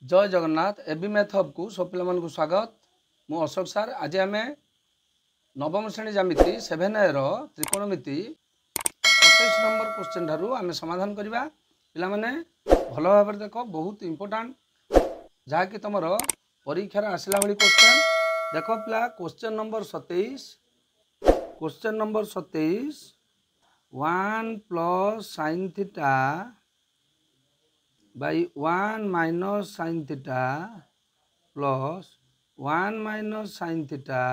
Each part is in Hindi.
जय जगन्नाथ एबी मैथ हब को सब पे को स्वागत। मु अशोक सार। आज आम नवम श्रेणी जामिति 7A त्रिकोणमिति 27 नंबर क्वेश्चन ठारू आम समाधान करवा। पिला माने भल भाव देख, बहुत इंपोर्टेंट जहाँकि तुम परीक्षार आसला भाई क्वेश्चन देख पिला। Question number 27 1 + sin theta by 1 - sin theta plus 1 - sin theta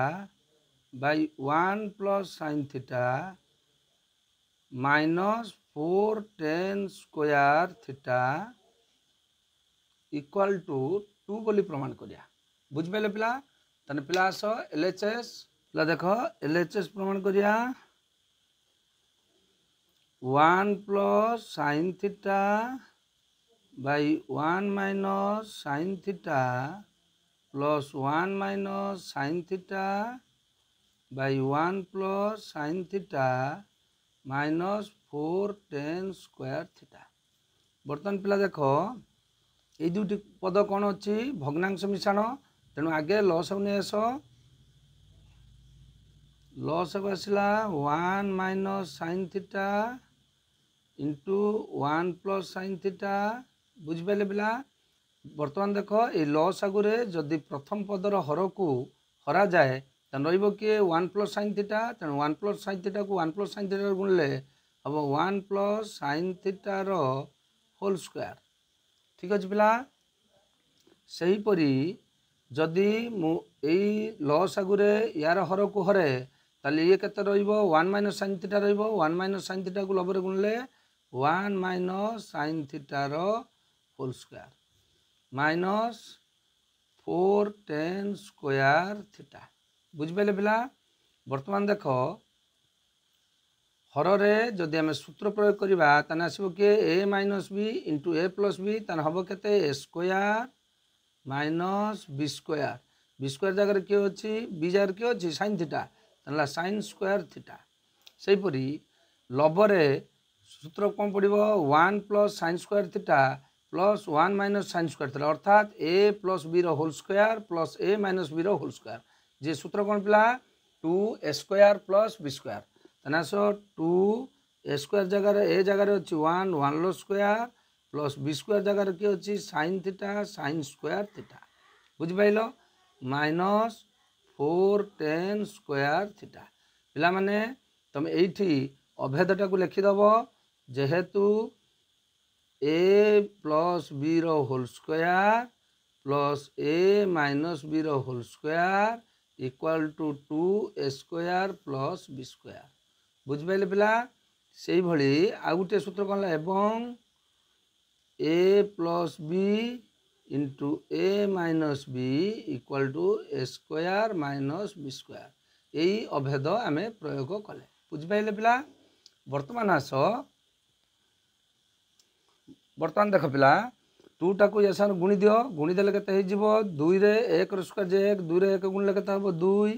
by 1 + sin theta minus 4 tan square theta equal to 2 बोली प्रमाण करिया। बुझिपारे पिला? तने पिला आस LHS पिला देख LHS प्रमाण करिया। 1 + sin theta by 1 - sin theta plus 1 - sin theta by 1 + sin theta minus 4 tan square theta. बर्तमान पिला देख ये दुटी पद कौन अच्छी भग्नांश मिश्रण, तेणु आगे लसक नहीं आस। लसक आसला 1 - sin theta into 1 + sin theta. बुझिपारे पिला? बर्तमान देख ये लस आगुरे जदि प्रथम पदर हर को हरा जाए तो रही किए 1 + sin थीटा। तेणु 1 + sin थीटा को 1 + sin थीटा गुणिले हम 1 + sin थीटार होल स्क्वायर। ठीक अच्छे पिला? सहीपरी जदि यही लस आगुरे यार हर को हरे ताले ये केते रहिबो 1 - sin थीटा रहिबो। 1 - sin थीटा को लबरे गुणिले 1 - sin थीटार whole square minus 4 tan square theta. बुझिपारे पिला? बर्तमान देख हरे जदि आम सूत्र प्रयोग करवा ताने आसबो किए a - b into a + b ताने हम केते a square minus b square. b square जगह किए अच्छी b जगह किए अच्छी sin थीटा ताने sin स्क्वायर थीटा। सेहीपरी लबरे सूत्र कौन पड़ो 1 + sin square theta plus 1 - sin square theta अर्थात a + b whole square plus a - b whole square. जे सूत्र कौन पिला 2a square plus b square. तेना 2a स्क्वायर जगह a जगह अच्छी 1 स्क्वायर प्लस b स्क्वायर जगह किए अच्छी sin theta sin square theta. बुझिपाइल? Minus 4 tan square theta. पिला माने तुम एठी अभेदटा को लिखिदब जेहेतु a + b whole square plus a - b whole square equal to 2a square plus b square. बुझिपाइले पिला? से भली आ गोटे सूत्र कौन एवं a + b into a - b equal to a square minus b square. यही अभेद आम प्रयोग कले। बुझिपाइले पिला? बर्तमान आस बर्तमान देख पिला 2 टाक ये गुणी दियो। गुणी देले केते हो जिवो 2 रे 1 स्क्वायर जे 1 2 रे 1 गुणिले केते हो 2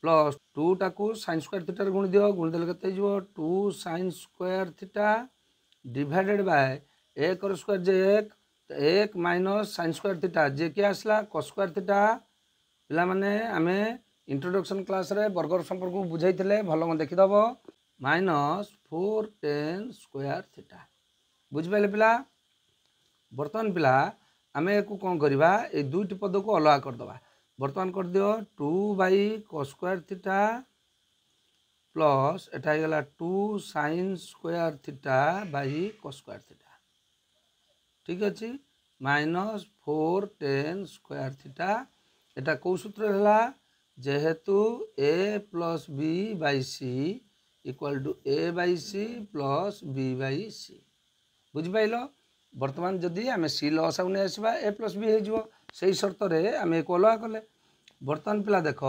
प्लस 2 टाक sin स्क्वायर थीटा रे गुणी दियो। गुणी देले केते हो जिवो 2 sin square theta divided by 1 square जे 1 माइनस sin स्क्वायर थीटा जे के आसला cos स्क्वायर थीटा। पिला माने आमे इंट्रोडक्शन क्लास रे बर्गर संपर्क को बुझाइथिले भल देखिदब माइनस 4 tan स्क्वायर थीटा। बुझिपाइले पिला? बर्तमान पिला आम को कौन करवा ये दुईट पद को अलग करदे। बर्तमान कर दियो 2/cos square theta plus iota गला 2 sin square theta by cos square theta. ठीक अच्छे माइनस 4 tan स्क्वायर थीटा। एटा कौ सूत्र है जेहेतु a + b/c equal to a/c plus b/c। बुझिपाइल? बर्तमान जदि आम सी लस नहीं आसवा a + b हो से सर्त आम एक अलग कले। बर्तमान पिला देख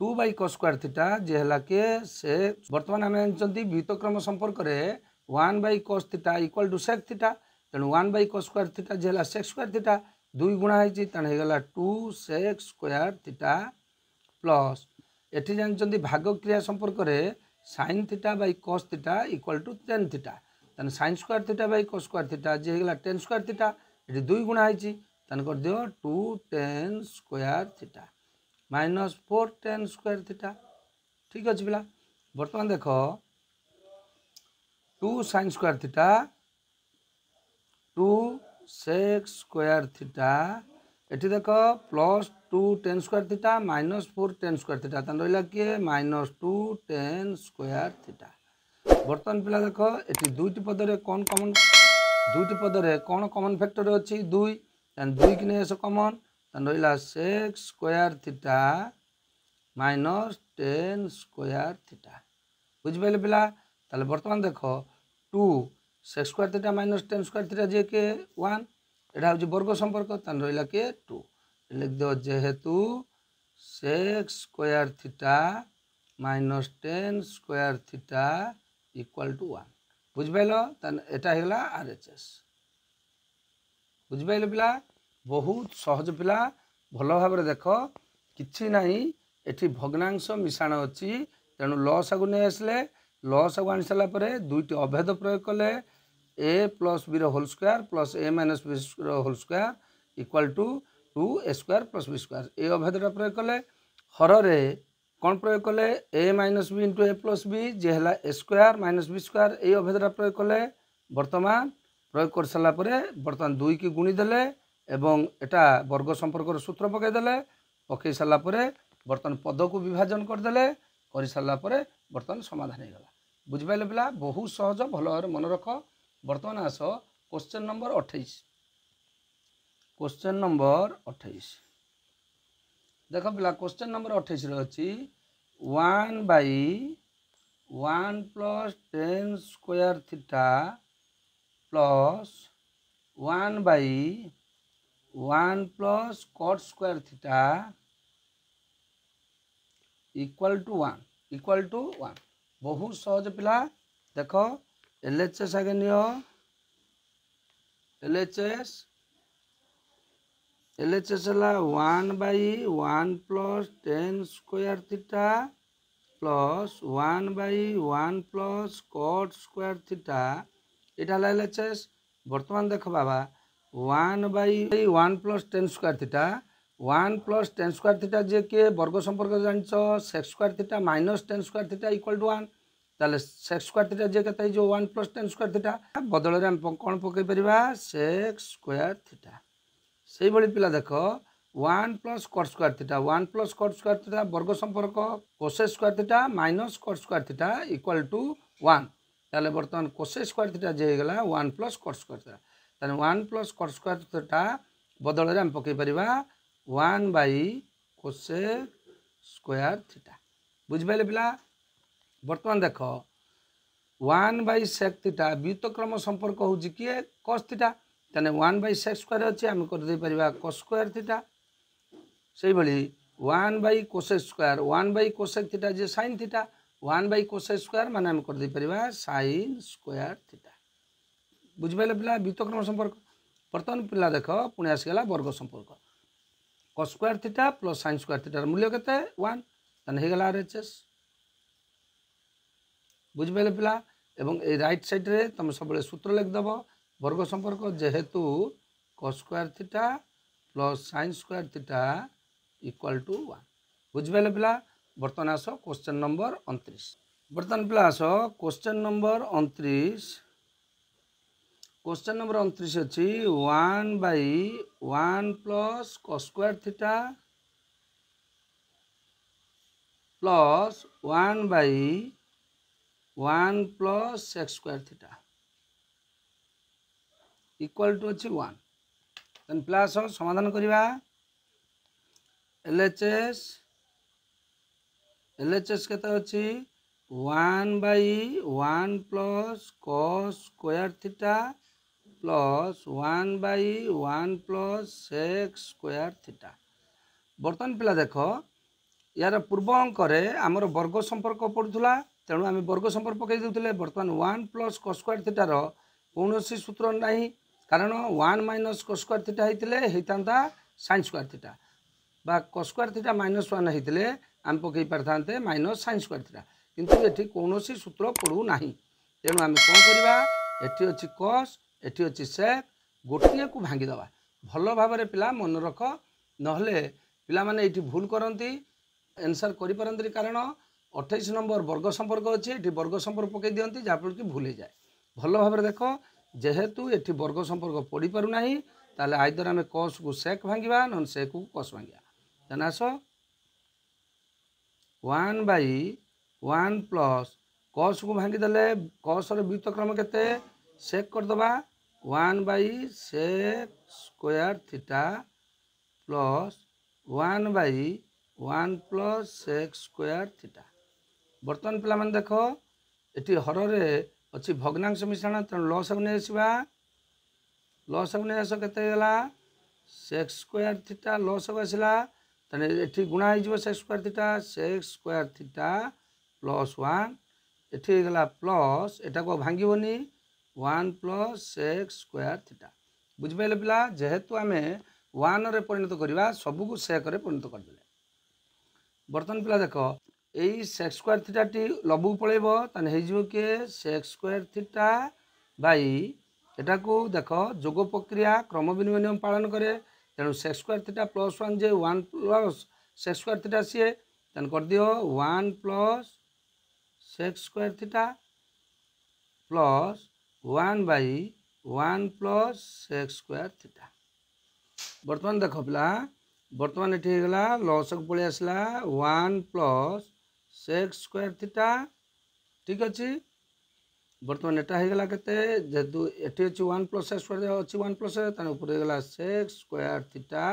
2/cos स्क्वायर थीटा जे है कि से बर्तमान आम जानते व्युतक्रम संपर्क में 1/cos theta equal to sec theta. तेणु 1/cos स्क्वायर थीटा जे है sec स्क्वायर थीटा 2 गुणा होगा 2 sec स्क्वायर थीटा प्लस एटी जानते भाग क्रिया संपर्क में sin theta cos theta equal to tan theta. तेना sin square theta cos square theta जे होगा tan स्क्वायर थीटा ये 2 गुणा होती कर दियो 2 tan square theta minus 4 tan square theta. ठीक अच्छे पिला बर्तमान देख 2 sin square theta 2 sec square theta एटी देख plus 2 tan square theta minus 4 tan square theta रहा किए माइनस 2 tan स्क्वायर थीटा। बर्तमान पिला देख ये दुईटी पदरे कौन कमन दुईटी पदरे कौन कमन फैक्टर अच्छी 2 2 कि नहीं आस कमन रहा sec square theta minus tan square theta बुझिपारे पिला ताले बर्तमान देख 2 sec square theta minus tan square theta जे के 1 एटा हूँ वर्ग संपर्क रहा किए 2 लिख दो जेहेतु sec square theta minus tan square theta equal to 1 बुझिपाल एटा होगा RHS बुझिपारे पिला बहुत सहज पिला भल भाव देख कि ना एठी भग्नांश मिश्रण अच्छी तेणु लस को नहीं आसले लस को आनी सारापर दुईटी अभेद प्रयोग कले a plus b whole square plus a minus b whole square equal to 2a square plus b square ए अभेदटा प्रयोग कले हरे कौन प्रयोग कले a minus b into a plus b जे है a square minus b square ये अभेदटा प्रयोग कले बर्तमान प्रयोग कर सारापर बर्तमान 2 की गुणीदेले एवं एटा वर्ग संपर्क सूत्र पकईदे पकई सारापर बर्तमान पद को विभाजन करदे कर सारापर बर्तमान समाधान हो गला बुझिपारे पिला बहुत सहज भल भाव मन रख। बर्तमान आस क्वेश्चन नंबर 28 क्वेश्चन नंबर 28 देख पिला क्वेश्चन नंबर 28 अच्छी 1 by 1 plus tan square theta plus 1 by 1 plus cot square theta equal to 1 बहुत सहज पिला देख LHS आगे नियो LHS है 1 by 1 plus tan square theta plus 1 by 1 plus cot square theta यहाँ है LHS। बर्तमान देख बाबा 1 by 1 plus tan square theta 1 plus tan square theta जे के वर्ग संपर्क जान sec square theta minus tan square theta equal to 1 ताले sec स्क्वायर थीटा जे के जो 1 प्लस tan स्क्वायर थीटा बदल में कौन पकई पार sec स्क्वायर थीटा से भाई पिला देख 1 plus cot square theta 1 plus cot square theta वर्ग संपर्क cosec square theta minus cot square theta equal to 1 ताले बर्तमान cosec स्क्वायर थीटा जे होगा 1 प्लस cot स्क्वायर थीटा ताले 1 प्लस cot स्क्वायर थीटा बदल में पकई पार 1 बाई cosec स्क्वायर थीटा बुझिपारे पिला। बर्तमान देख 1 बाई sec थीटा व्युत्क्रम संपर्क हूँ किए cos थीटा तेने 1 बाई sec स्क्वायर अच्छे आम कर cos स्क्वायर थीटा से भाई 1 by cosec square 1 by cosec theta J sin theta 1 by cosec square माने आम कर sin स्क्वायर थीटा बुझिपारे पिला व्युत्क्रम संपर्क। बर्तमान पिला देख पुणी आसगला वर्ग संपर्क cos square theta plus sin square थीटार मूल्य केते 1 तेने होगा RHS बुझिपारे पिला एवं ए राइट साइड रे तुम सब सूत्र लिखिदेव वर्ग संपर्क जेहेतु cos square theta plus sin square theta equal to 1 बुझिपारे पिला। बर्तमान आस क्वेश्चन नंबर 29 बर्तमान पिला आस क्वेश्चन नंबर 29 क्वेश्चन नंबर 29 अच्छी 1 by 1 plus cos square theta plus 1 by 1 plus sec square theta equal to अच्छी 1 देन प्लस समाधान करवा LHS केते अच्छी 1 by 1 plus cos square theta plus 1 by 1 plus sec square theta. बर्तमान पिला देख यार पूर्व अंकरे आमर वर्ग संपर्क पड़ूला तेणु आम वर्ग संपर्क पकई देते बर्तमान 1 प्लस cos स्क्वायर थीटार कौन सूत्र ना कारण 1 माइनस cos स्क्वायर थीटा होता sin स्क्वायर थीटा बा cos स्क्वायर थीटा माइनस 1 होते आम पकई पारे माइनस sin स्क्वायर थीटा किंतु ये कौन सूत्र पड़ू ना तेणु आम कौन करवा एटी अच्छी cos एटी अच्छी sec गोटे को भांगीदवा भल भाव पिला मन रख नहले पिला माने एठी भूल करती आंसर करें कारण 28 नंबर वर्ग संपर्क अच्छे ये वर्ग संपर्क पकई दिखती जहाँफल कि भूल जाए भल भाव देख जेहेतु ये वर्ग संपर्क पढ़ी पारना ताले आइदर आम कस को सेक भांगा न सेक को कस भांगा तेना आस 1/1 प्लस कस को भांगीदे कस व्युत्क्रम के सेक करदे 1/sec square theta plus 1/1 plus sec square theta. बर्तमान पिला माने देख ये हर अच्छी भग्नांश मिश्रण तेणु लसक नहीं आसवा लसक नहीं आस के sec स्क्वायर थीटा लसक आसला तेने ये गुणा हो sec square theta sec square theta plus 1 ये गला प्लस एटा को भांगीबनी 1 प्लस sec स्क्वायर थीटा बुझिपारे पिला जेहेतु आम 1 रे परिणत करवा सबको सेक रे परिणत करदे। बर्तमान पिला देख यही sec स्क्वायर थीटा टी लबू पलैब ताने हो किए sec स्क्वायर थीटा बाई एटा को देख जोग प्रक्रिया क्रम विनिमय नियम पालन करे तेणु sec स्क्वायर थीटा प्लस 1 जे 1 प्लस sec स्क्वायर थीटा सी तेन कर दियो 1 plus sec square theta plus 1/1 plus sec square theta. बर्तमान देख पिला बर्तमान ये गला लसक पलि आसला 1 प्लस sec स्क्वायर थीटा ठीक अच्छे। बर्तमान एटा हो गला केते जेहेतु एटी अच्छी 1 प्लस sec स्क्वायर अच्छी 1 प्लस तेना ऊपर गला sec स्क्वायर थीटा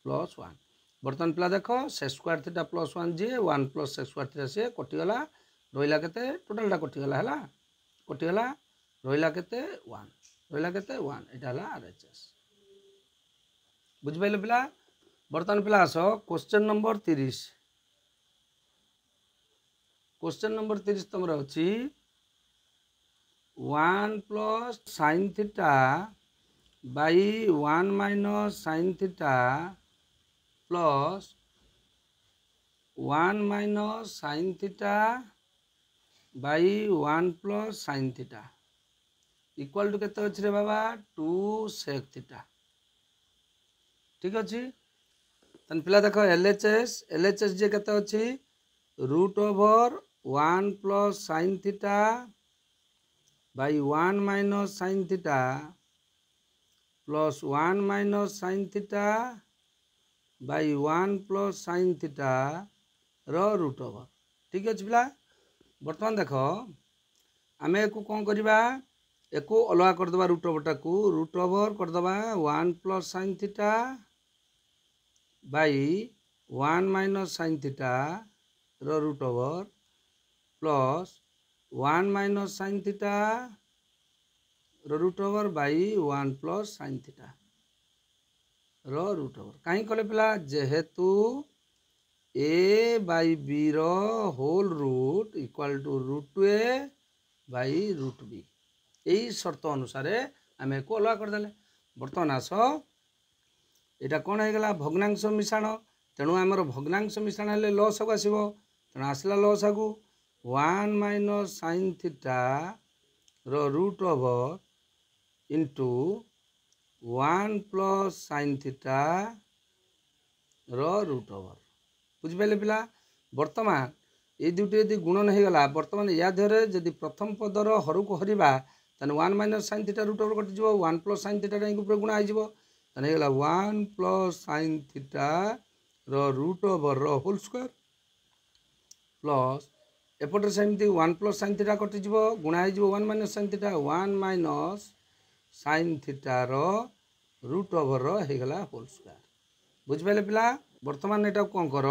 प्लस 1। बर्तमान पिला देख sec स्क्वायर थीटा प्लस 1 जी 1 प्लस sec स्क्वायर थीटा सी कटिगला रहा केते टोटालटा कटिगला है कटिगला रहा केते 1 रहा केते 1 एटा हला RHS बुझिपाइले पिला। बर्तमान पिला आस क्वेश्चन नंबर 30 क्वेश्चन नंबर 30 तुम अच्छी 1 plus sin theta by 1 minus sin theta plus 1 minus sin theta by 1 plus sin theta equal to केते अच्छे रे बाबा 2 sec थीटा ठीक अच्छे। तन पिला देख LHS जे केते अच्छी root over 1 plus sin theta by 1 minus sin theta plus 1 minus sin theta by 1 plus sin theta रो रूट ओवर ठीक अच्छे पिला। बर्तमान देख आम एक कौन करवा एक अलग करदे रूट ओवरटा को रूट ओवर करदे 1 plus sin theta by 1 minus sin theta रो root over plus 1 minus sin theta रो root over by 1 plus sin theta रो रूट ओवर कहीं कले पिला जेहेतु a बाई b रो whole root equal to root a by root b यही शर्त अनुसार आम एक अलग करदे। बर्तमान आस यहाँ कौन होगा भग्नांश मिश्रण तेणु आमर भग्नांश मिश्रण हेल्ले लसक आसो तेणु आसला लसक 1 माइनस sin थीटा रो root over into 1 plus sin theta रो रूट ओवर बुझिपारे पिला। बर्तमान ये दुटी यदि गुणन हो गला बर्तमान या देहरे जदि प्रथम पदर हर को हरवा तेने 1 minus sin theta root over कटिज 1 प्लस sin थीटा ऊपर गुणा हो 1 प्लस sin थीटा रो रूट ओवर रो होल स्क्वायर प्लस एपटे सेमती 1 प्लस sin थीटा कटिज गुणा हो 1 minus sin theta 1 minus sin theta रो रूट ओवर रो होगला होल स्क्वायर बुझिपारे पिला। बर्तमान यहाँ कौन कर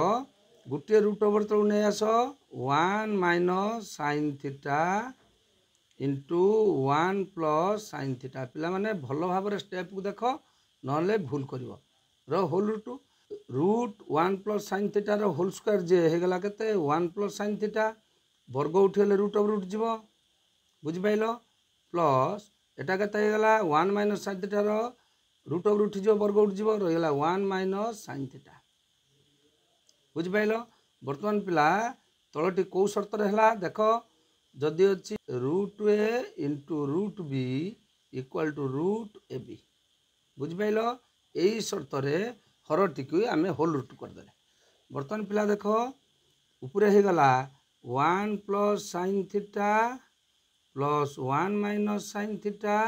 गोटे रूट ओवर तक नहीं आस 1 minus sin theta into 1 plus sin theta पिला माने भल भाव स्टेप को देख नले भूल कर whole root 1 plus sin theta रो होल स्क्वायर जे होगला केते 1 प्लस sin थीटा वर्ग उठिगले रूट ओवर उठ जीव बुझिपाइल प्लस एटा केते होगला 1 माइनस sin थीटा रो रूट ओवर उठ जीव वर्ग उठ जीव रहीगला 1 माइनस sin थीटा बुझिपाइल। बर्तमान पिला तलटी कौ शर्त है देख जदि अच्छी root a into root b equal to root ab बुझिपाइल यही शर्त हरटी को आम होल रूट करदे। बर्तमान पिला देख उपरे हो गला 1 plus sine theta plus 1 minus sine theta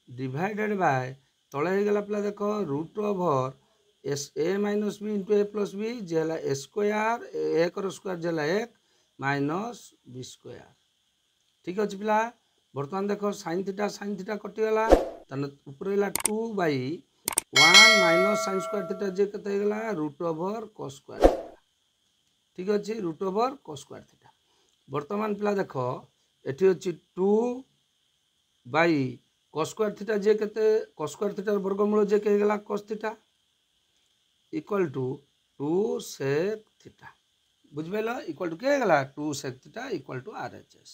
divided by तले हो गला पिला देख root over S A minus B into A plus B जे ए स्क्वायर एक स्क्वायर जे 1 माइनस बी स्क्वायर। ठीक अच्छे पिला बर्तमान देख साइन थीटा कटिगला ऊपर है 2 by 1 minus sine square theta जे केते गला root over cos square theta. ठीक अच्छे root over cos square theta. बर्तमान पिला देख एटी अच्छी 2 बाई कॉस स्क्वायर थीटा जे केते कॉस स्क्वायर थीटार वर्गमूल जे के गला cos theta equal to 2 sec theta. बुझिपाल इक्वल टू के गला 2 sec theta equal to RHS।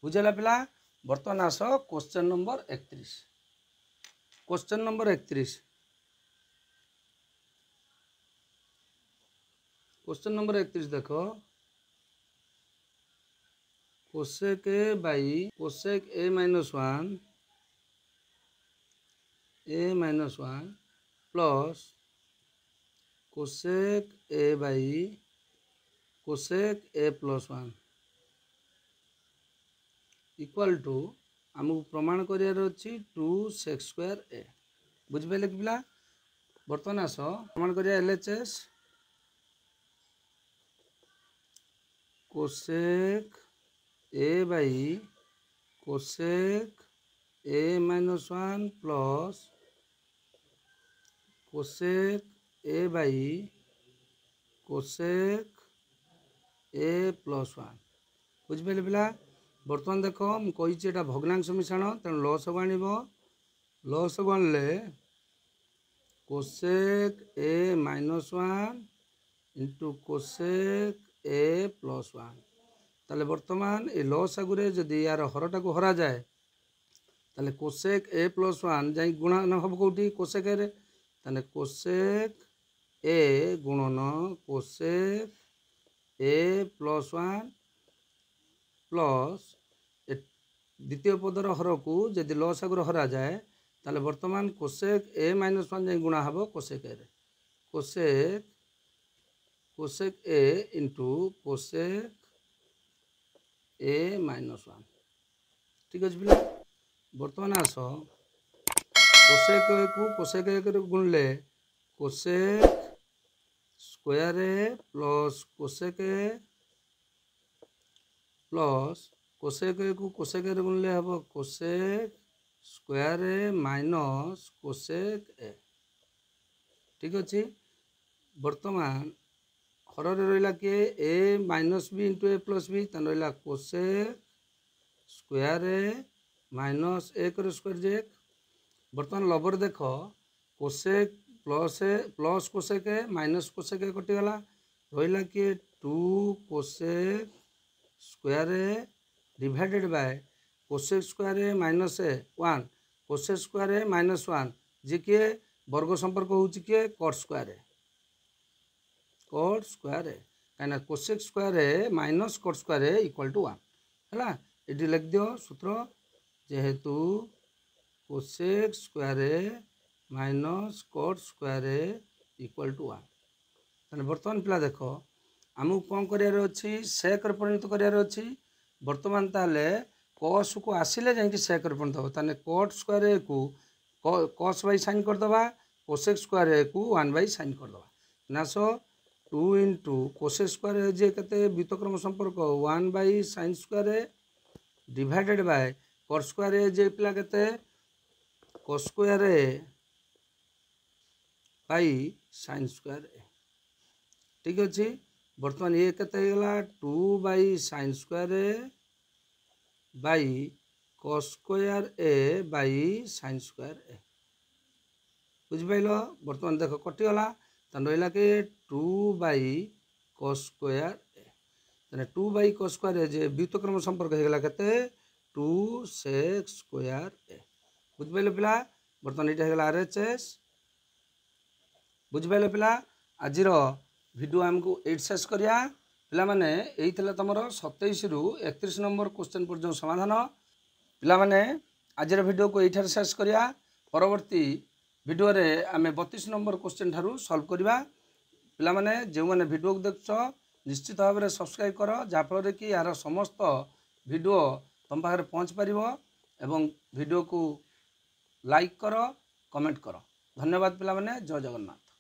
बुझेला पिला बर्तमान आस question number 31। Question number 31 question number 31 देखो cosec A by cosec A minus 1 plus cosec A by cosec A plus 1 equal to आमको प्रमाण करार अच्छी 2 सेक स्क्वायर ए। बुझिपारे कि पिला बर्तमान आस प्रमाण करिया LHS cosec A by cosec A minus 1 plus cosec A by cosec A plus 1। बुझिपारे पिला बर्तमान देख मुझे यहाँ भग्नांश मिश्रण तेणु लस को आण लस को आनले cosec A minus 1 into cosec A plus 1। ताले बर्तमान ये लस आगुरी जदि यार हरटा को हरा जाए ताले कोसेक ए प्लस 1 जा गुणन हम कौटी कोसेक ए ताले कोसेक ए गुणन कोसेक ए प्लस 1 प्लस द्वितीय पदर हर को जदि लस आगुरी हरा जाए ताले बर्तमान कोसेक ए माइनस 1 जा गुणा हम cosec A cosec cosec A into cosec A minus 1। ठीक अच्छे पिला बर्तमान आस कोसेक ए को कोसेक ए गुणले cosec square A plus cosec A plus cosec A को कोसेक ए गुणले हम cosec square A minus cosec A. ठीक अच्छे बर्तमान हर रहा किए A minus B into A plus B तेन रहा cosec square A minus A कर स्क्वायर जे। बर्तमान लबर देख cosec plus cosec A minus cosec A कटिगला रहा किए 2 cosec square A divided by cosec square A minus A 1 cosec square A minus 1 जी किए वर्ग संपर्क हो कट स्क्वायर ए कहीं cosec square A minus cot square A equal to 1 है ये लिख दियो सूत्र जेहेतु cosec square A minus cot square A equal to 1 तेना बर्तमान पिला देख आमको कौन करार अच्छी सेक परिणत करार अच्छी बर्तमान ताले कस को आसिले जाकि सेक परिणत हो ताने कट स्क्वायर ए को कस बाई साइन करदे कोसेक स्क्वायर ए को 1 बाई साइन करदे नास 2 इंटू कोसेक स्क्वायर ए जे केते व्युत्क्रम संपर्क 1 by sine square A divided by cot square A जे पिला केते cos square A by sine square A. ठीक अच्छे बर्तमान ये केते गला 2 by sine square A by cos square A by sine square A. बुझिपाइल बर्तमान देख कटिगला तेन रहा कि 2 बाई कस स्क्वायर ए तेना 2 बाई कस स्क्वायर ए जे व्युत्क्रम संपर्क हो गला केते 2 सेक स्क्वायर ए। बुझिपाइल पिला बर्तमान ये होगा RHS। बुझिपाइल पिला आज वीडियो आमको 8 शेष करिया पिला माने यही थिला तमर 27 रु 31 नंबर क्वेश्चन पर्यंत समाधान पिला माने आज वीडियो को यही शेष करिया परवर्ती वीडियो रे आमे 32 नंबर क्वेश्चन ठारू सॉल्व करबा। पिला माने जो माने वीडियो को देखछो निश्चित भाव में सब्सक्राइब कर जाफल कि यार समस्त वीडियो तुम पाखे पहुँच पार एवं वीडियो को लाइक कर कमेंट कर। धन्यवाद पिला माने। जय जगन्नाथ।